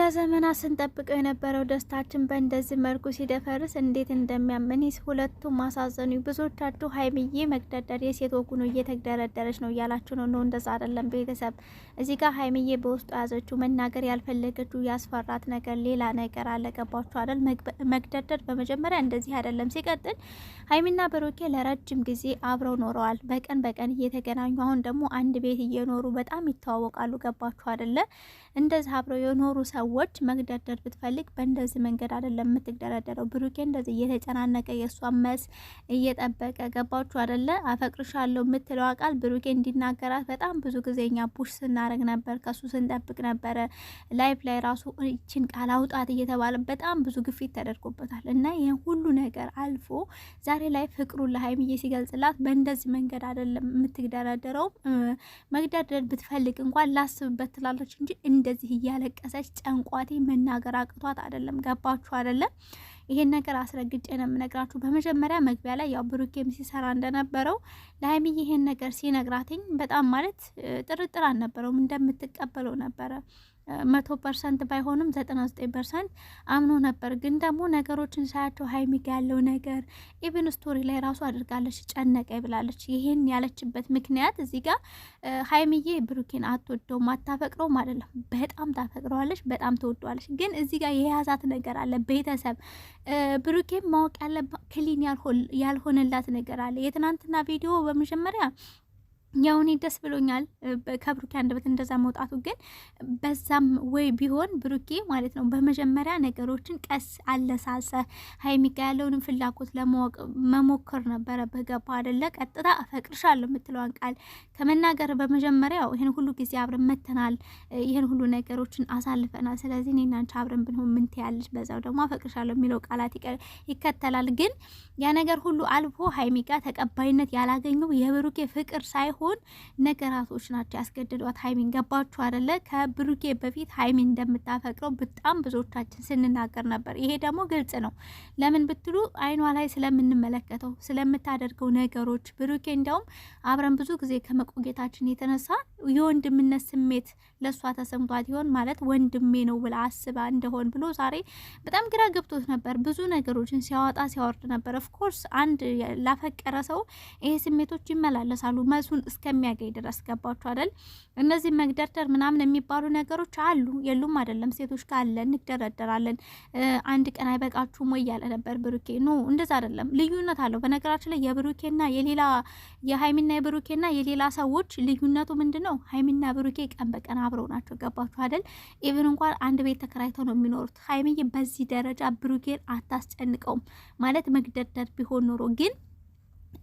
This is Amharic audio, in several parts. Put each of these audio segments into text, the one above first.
ለዘመናት ስንጠብቀው የነበረው ደስታችን በእንደዚህ መልኩ ሲደፈርስ እንዴት እንደሚያመንስ ሁለቱም ማሳዘኑ። ብዙዎቻችሁ ሀይሚዬ መግደርደር የሴት ወጉ ነው እየተግደረደረች ነው እያላችሁ ነው። እንደዛ አይደለም ቤተሰብ። እዚህ ጋር ሀይሚዬ በውስጡ ያዘችው መናገር ያልፈለገችው ያስፈራት ነገር ሌላ ነገር አለ። ገባችሁ አይደል? መግደርደር በመጀመሪያ እንደዚህ አይደለም። ሲቀጥል ሀይሚና ብሩኬ ለረጅም ጊዜ አብረው ኖረዋል፣ በቀን በቀን እየተገናኙ አሁን ደግሞ አንድ ቤት እየኖሩ በጣም ይተዋወቃሉ። ገባችሁ አይደለ? እንደዚህ አብረው የኖሩ ሰዎች መግደርደር ብትፈልግ በእንደዚህ መንገድ አይደለም የምትደረደረው። ብሩኬ እንደዚህ እየተጨናነቀ የእሷን መስ እየጠበቀ ገባችሁ አይደለ? አፈቅርሻለሁ የምትለው ቃል ብሩኬ እንዲናገራት በጣም ብዙ ጊዜ እኛ ፑሽ ስናደርግ ነበር፣ ከሱ ስንጠብቅ ነበረ። ላይፍ ላይ ራሱ ይችን ቃል አውጣት እየተባለ በጣም ብዙ ግፊት ተደርጎበታል። እና ይህን ሁሉ ነገር አልፎ ዛሬ ላይ ፍቅሩን ለሀይሚዬ ሲገልጽላት በእንደዚህ መንገድ አይደለም የምትደረደረው። መግደርደር ብትፈልግ እንኳን ላስብበት ትላለች እንጂ እንደዚህ እያለቀሰች ጨንቋቴ መናገር አቅቷት አይደለም። ገባችሁ አይደለም? ይሄን ነገር አስረግጬ ነው የምነግራችሁ። በመጀመሪያ መግቢያ ላይ ያው ብሩኬም ሲሰራ እንደነበረው ለሀይሚዬ ይሄን ነገር ሲነግራትኝ በጣም ማለት ጥርጥር አልነበረውም፣ እንደምትቀበለው ነበረ። 100% ባይሆንም 99% አምኖ ነበር። ግን ደግሞ ነገሮችን ሳያቸው ሀይሚ ጋ ያለው ነገር ኢቭን ስቶሪ ላይ ራሱ አድርጋለች፣ ጨነቀኝ ብላለች። ይሄን ያለችበት ምክንያት እዚህ ጋር ሀይሚዬ ብሩኬን አትወደውም አታፈቅረውም አይደለም፣ በጣም ታፈቅረዋለች፣ በጣም ትወደዋለች። ግን እዚህ ጋር የያዛት ነገር አለ። ቤተሰብ ብሩኬን ማወቅ ያለባት ክሊን ያልሆነላት ነገር አለ። የትናንትና ቪዲዮ በመጀመሪያ ያው እኔ ደስ ብሎኛል ከብሩኬ አንደበት እንደዛ መውጣቱ። ግን በዛም ወይ ቢሆን ብሩኬ ማለት ነው በመጀመሪያ ነገሮችን ቀስ አለሳሰ ሀይሚ ጋ ያለውን ፍላጎት ለማወቅ መሞከር ነበረ። በገባ አይደለ? ቀጥታ አፈቅርሻለሁ የምትለዋን ቃል ከመናገር በመጀመሪያ ይሄን ሁሉ ጊዜ አብረን መተናል፣ ይሄን ሁሉ ነገሮችን አሳልፈናል። ስለዚህ እኔና አንቺ አብረን ብንሆን ምን ትያለሽ? በዛው ደግሞ አፈቅርሻለሁ የሚለው ቃላት ይከተላል። ግን ያ ነገር ሁሉ አልፎ ሀይሚ ጋ ተቀባይነት ያላገኘው የብሩኬ ፍቅር ሳይሆን ነገራቶች ናቸው ያስገድዷት ሀይሚን። ገባችሁ አይደለ? ከብሩኬ በፊት ሀይሚን እንደምታፈቅረው በጣም ብዙዎቻችን ስንናገር ነበር። ይሄ ደግሞ ግልጽ ነው። ለምን ብትሉ አይኗ ላይ ስለምንመለከተው ስለምታደርገው ነገሮች። ብሩኬ እንዲያውም አብረን ብዙ ጊዜ ከመቆየታችን የተነሳ የወንድምነት ስሜት ለእሷ ተሰምቷት ይሆን ማለት ወንድሜ ነው ብላ አስባ እንደሆን ብሎ ዛሬ በጣም ግራ ገብቶት ነበር። ብዙ ነገሮችን ሲያወጣ ሲያወርድ ነበር። ኦፍኮርስ አንድ ላፈቀረ ሰው ይሄ ስሜቶች ይመላለሳሉ መሱን እስከሚያገኝ ድረስ። ገባችሁ አይደል? እነዚህ መግደርደር ምናምን የሚባሉ ነገሮች አሉ የሉም አይደለም። ሴቶች ካለ እንደረደራለን። አንድ ቀን አይበቃችሁም ወይ ያለ ነበር ብሩኬ። ኖ እንደዛ አይደለም፣ ልዩነት አለው። በነገራችን ላይ የብሩኬና የሌላ የሀይሚና የብሩኬና የሌላ ሰዎች ልዩነቱ ምንድነው? ሀይሚና ብሩኬ ቀን በቀን አብረው ናቸው። ገባችሁ አይደል? ኢቭን እንኳን አንድ ቤት ተከራይተው ነው የሚኖሩት። ሀይሚዬ በዚህ ደረጃ ብሩኬን አታስጨንቀውም ማለት መግደርደር ቢሆን ኖሮ ግን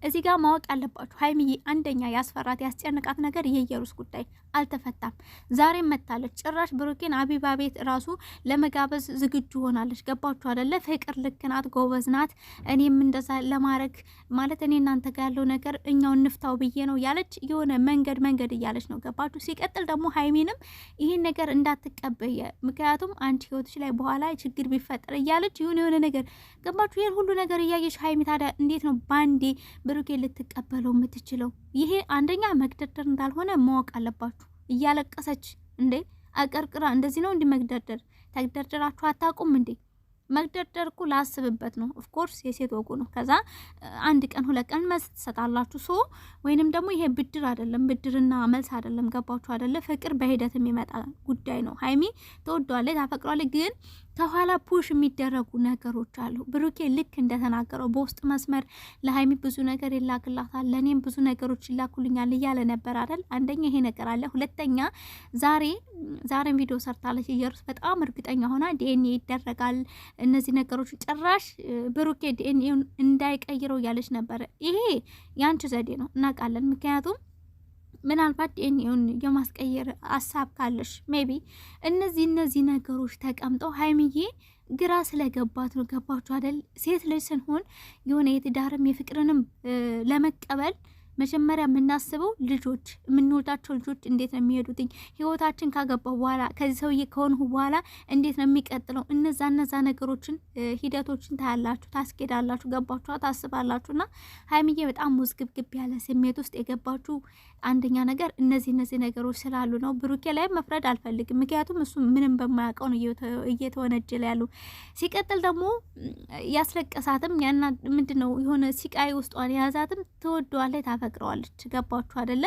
እዚህ ጋር ማወቅ ያለባችሁ ሀይሚዬ አንደኛ ያስፈራት ያስጨንቃት ነገር የኢየሩስ ጉዳይ አልተፈታም። ዛሬም መታለች። ጭራሽ ብሩኬን አቢባ ቤት ራሱ ለመጋበዝ ዝግጁ ሆናለች። ገባችሁ አይደለ? ፍቅር ልክ ናት፣ ጎበዝ ናት። እኔም እንደዛ ለማድረግ ማለት እኔ እናንተ ጋር ያለው ነገር እኛው እንፍታው ብዬ ነው ያለች። የሆነ መንገድ እያለች ነው። ገባችሁ? ሲቀጥል ደግሞ ሀይሚንም ይህን ነገር እንዳትቀበየ፣ ምክንያቱም አንቺ ህይወትሽ ላይ በኋላ ችግር ቢፈጠር እያለች የሆነ ነገር ገባችሁ? ይህን ሁሉ ነገር እያየች ሀይሚ ታዲያ እንዴት ነው ባንዴ ብሩኬ ልትቀበለው የምትችለው? ይሄ አንደኛ መግደርደር እንዳልሆነ ማወቅ አለባችሁ። እያለቀሰች እንዴ አቀርቅራ እንደዚህ ነው እንዲ መግደርደር? ተግደርደራችሁ አታውቁም እንዴ? መግደርደር እኮ ላስብበት ነው። ኦፍኮርስ የሴት ወጉ ነው። ከዛ አንድ ቀን ሁለት ቀን መልስ ትሰጣላችሁ። ሶ ወይንም ደግሞ ይሄ ብድር አይደለም፣ ብድርና መልስ አይደለም። ገባችሁ አይደለ? ፍቅር በሂደት የሚመጣ ጉዳይ ነው። ሀይሚ ትወዷለች፣ ታፈቅሯለች። ግን ከኋላ ፑሽ የሚደረጉ ነገሮች አሉ። ብሩኬ ልክ እንደተናገረው በውስጥ መስመር ለሀይሚ ብዙ ነገር ይላክላታል፣ ለእኔም ብዙ ነገሮች ይላኩልኛል እያለ ነበር አይደል? አንደኛ ይሄ ነገር አለ። ሁለተኛ ዛሬም ቪዲዮ ሰርታለች ኢየሩስ በጣም እርግጠኛ ሆና ዲኤንኤ ይደረጋል እነዚህ ነገሮች ጭራሽ ብሩኬ ዲኤንኤ እንዳይቀይረው እያለች ነበር። ይሄ ያንቺ ዘዴ ነው እናውቃለን። ምክንያቱም ምናልባት ዲኤንኤውን የማስቀየር ሀሳብ ካለሽ ሜቢ እነዚህ ነገሮች ተቀምጠው ሀይሚዬ ግራ ስለገባት ነው። ገባችሁ አይደል? ሴት ልጅ ስንሆን የሆነ የትዳርም የፍቅርንም ለመቀበል መጀመሪያ የምናስበው ልጆች የምንወልዳቸው ልጆች እንዴት ነው የሚሄዱትኝ ህይወታችን ካገባው በኋላ ከዚህ ሰውዬ ከሆንሁ በኋላ እንዴት ነው የሚቀጥለው እነዛ ነገሮችን ሂደቶችን ታያላችሁ ታስኬዳላችሁ ገባችሁ ታስባላችሁና ሀይሚዬ በጣም ውዝግብግብ ያለ ስሜት ውስጥ የገባችሁ አንደኛ ነገር እነዚህ ነገሮች ስላሉ ነው ብሩኬ ላይ መፍረድ አልፈልግም ምክንያቱም እሱ ምንም በማያውቀው ነው እየተወነጀለ ያሉ ሲቀጥል ደግሞ ያስለቀሳትም ያና ምንድነው የሆነ ሲቃይ ውስጧን የያዛትም ትወደዋለች ታፈቅረዋለች ገባችሁ አይደለ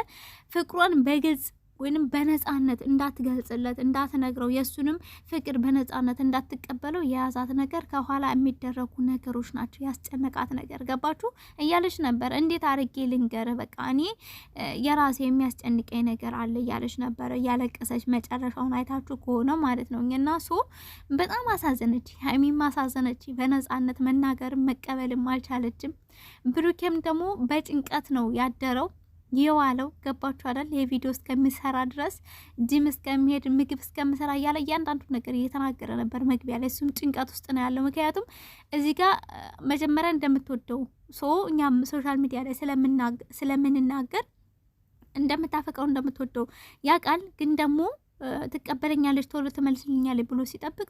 ፍቅሯን በግልጽ ወይንም በነጻነት እንዳትገልጽለት እንዳትነግረው የሱንም ፍቅር በነጻነት እንዳትቀበለው የያዛት ነገር ከኋላ የሚደረጉ ነገሮች ናቸው ያስጨነቃት ነገር ገባችሁ እያለች ነበር እንዴት አርጌ ልንገር በቃ እኔ የራሴ የሚያስጨንቀኝ ነገር አለ እያለች ነበር ያለቀሰች መጨረሻውን አይታችሁ ከሆነ ማለት ነው እና ሶ በጣም አሳዘነች ሀይሚም አሳዘነች በነጻነት መናገር መቀበልም አልቻለችም ብሩኬም ደግሞ በጭንቀት ነው ያደረው የዋለው ገባችሁ አይደል የቪዲዮ እስከሚሰራ ድረስ ጂም እስከሚሄድ ምግብ እስከሚሰራ ያለ እያንዳንዱ ነገር እየተናገረ ነበር መግቢያ ላይ እሱም ጭንቀት ውስጥ ነው ያለው ምክንያቱም እዚህ ጋር መጀመሪያ እንደምትወደው እኛም ሶሻል ሚዲያ ላይ ስለምንናገር እንደምታፈቅረው እንደምትወደው ያውቃል ግን ደግሞ ትቀበለኛለች ቶሎ ትመልስልኛለች ብሎ ሲጠብቅ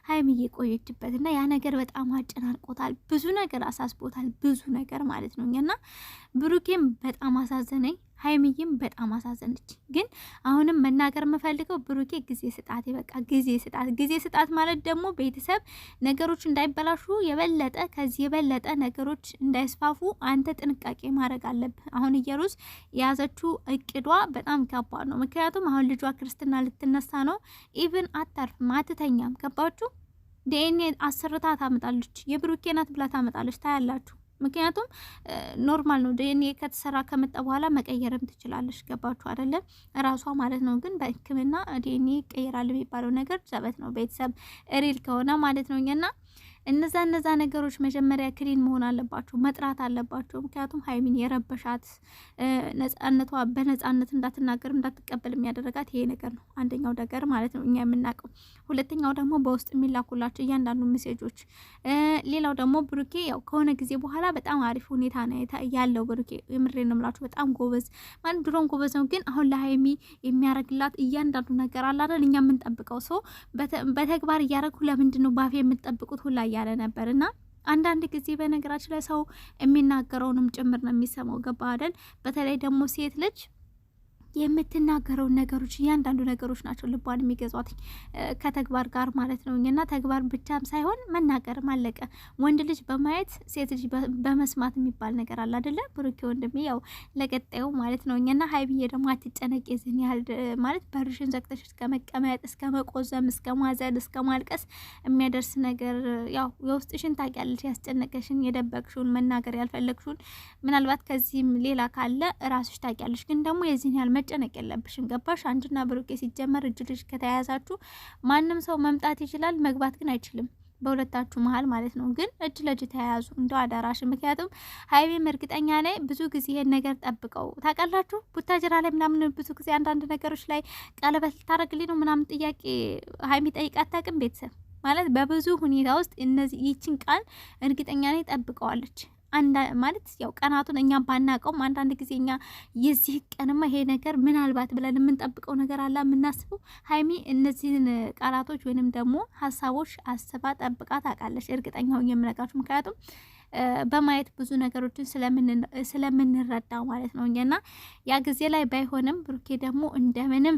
ሀይሚዬ ቆየችበት እና ያ ነገር በጣም አጨናንቆታል ብዙ ነገር አሳስቦታል ብዙ ነገር ማለት ነው እና ብሩኬም በጣም አሳዘነኝ ሀይሚዬም በጣም አሳዘነች ግን አሁንም መናገር የምፈልገው ብሩኬ ጊዜ ስጣት በቃ ጊዜ ስጣት ማለት ደግሞ ቤተሰብ ነገሮች እንዳይበላሹ የበለጠ ከዚህ የበለጠ ነገሮች እንዳይስፋፉ አንተ ጥንቃቄ ማድረግ አለብህ አሁን ኢየሩስ የያዘችው እቅዷ በጣም ከባድ ነው ምክንያቱም አሁን ልጇ ክርስትና ልትነሳ ነው ኢቭን አታርፍም አትተኛም ገባችሁ ዲኤንኤ አሰርታ ታመጣለች የብሩኬ ናት ብላ ታመጣለች ታያላችሁ ምክንያቱም ኖርማል ነው ዲኤንኤ ከተሰራ ከመጣ በኋላ መቀየርም ትችላለሽ ገባችሁ አይደለ ራሷ ማለት ነው ግን በህክምና ዲኤንኤ ይቀየራል የሚባለው ነገር ዘበት ነው ቤተሰብ ሪል ከሆነ ማለት ነውና እነዛ ነገሮች መጀመሪያ ክሊን መሆን አለባቸው መጥራት አለባቸው ምክንያቱም ሀይሚን የረበሻት ነጻነቷ በነጻነት እንዳትናገር እንዳትቀበል የሚያደርጋት ይሄ ነገር ነው አንደኛው ነገር ማለት ነው እኛ የምናውቀው ሁለተኛው ደግሞ በውስጥ የሚላኩላቸው እያንዳንዱ ሜሴጆች ሌላው ደግሞ ብሩኬ ያው ከሆነ ጊዜ በኋላ በጣም አሪፍ ሁኔታ ነው ያለው ብሩኬ የምሬን ነው የምላችሁ በጣም ጎበዝ ማለት ድሮን ጎበዝ ነው ግን አሁን ለሀይሚ የሚያረግላት እያንዳንዱ ነገር አለ አይደል እኛ የምንጠብቀው በተግባር እያደረጉ ለምንድን ነው ባፌ የምትጠብቁት ሁላ ያለ ነበርና አንዳንድ ጊዜ በነገራችን ላይ ሰው የሚናገረውንም ጭምር ነው የሚሰማው ገባ አይደል በተለይ ደግሞ ሴት ልጅ የምትናገረው ነገሮች እያንዳንዱ ነገሮች ናቸው ልቧን የሚገዟት ከተግባር ጋር ማለት ነው እና ተግባር ብቻም ሳይሆን መናገርም አለቀ ወንድ ልጅ በማየት ሴት ልጅ በመስማት የሚባል ነገር አለ አይደለ ብሩኬ ወንድሜ ያው ለቀጣዩ ማለት ነው እና ሀይብዬ ደግሞ አትጨነቂ ዝን ያህል ማለት በርሽን ዘግተሽ እስከ መቀመጥ እስከ መቆዘም እስከ ማዘን እስከ ማልቀስ የሚያደርስ ነገር ያው የውስጥሽን ታውቂያለሽ ያስጨነቀሽን የደበቅሽውን መናገር ያልፈለግሽውን ምናልባት ከዚህም ሌላ ካለ ራስሽ ታውቂያለሽ ግን ደግሞ የዚህን ያህል መጨነቅ የለብሽም ገባሽ አንቺና ብሩኬ ሲጀመር እጅ ልጅ ከተያያዛችሁ ማንም ሰው መምጣት ይችላል መግባት ግን አይችልም በሁለታችሁ መሀል ማለት ነው ግን እጅ ለእጅ ተያያዙ እንደው አዳራሽ ምክንያቱም ሀይቤም እርግጠኛ ነኝ ብዙ ጊዜ ይሄን ነገር ጠብቀው ታውቃላችሁ ቡታጅራ ላይ ምናምን ብዙ ጊዜ አንዳንድ ነገሮች ላይ ቀለበት ልታረግልኝ ነው ምናምን ጥያቄ ሀይሚ ጠይቃ አታውቅም ቤተሰብ ማለት በብዙ ሁኔታ ውስጥ እነዚህ ይችን ቃል እርግጠኛ ነኝ ጠብቀዋለች ማለት ያው ቀናቱን እኛ ባናቀውም አንዳንድ ጊዜ እኛ የዚህ ቀንማ ይሄ ነገር ምናልባት ብለን የምንጠብቀው ነገር አለ የምናስበው ሀይሚ እነዚህን ቃላቶች ወይንም ደግሞ ሀሳቦች አስባ ጠብቃ ታውቃለች እርግጠኛው የምነግራችሁ ምክንያቱም በማየት ብዙ ነገሮችን ስለምንረዳው ማለት ነው እና ያ ጊዜ ላይ ባይሆንም ብሩኬ ደግሞ እንደምንም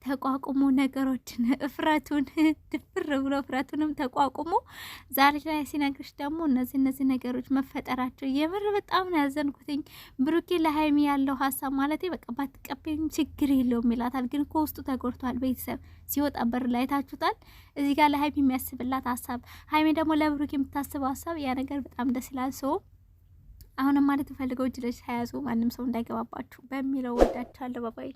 ተቋቁሞ ነገሮችን እፍረቱን ድፍር ብሎ እፍረቱንም ተቋቁሞ ዛሬ ላይ ሲነግርሽ ደግሞ እነዚህ ነገሮች መፈጠራቸው የምር በጣም ነው ያዘንኩትኝ ብሩኬ ለሀይሚ ያለው ሀሳብ ማለት በቃ ባትቀበኝ ችግር የለውም ይላታል ግን ከውስጡ ተጎድቷል ቤተሰብ ሲወጣ በር ላይ ታችሁታል እዚህ ጋር ለሀይሚ የሚያስብላት ሀሳብ ሀይሚ ደግሞ ለብሩኬ የምታስበው ሀሳብ ያ ነገር በጣም ደስ ይላል አሁንም ማለት ፈልገው እጅ ለእጅ ተያዙ ማንም ሰው እንዳይገባባችሁ በሚለው ወዳችኋለሁ ባባይ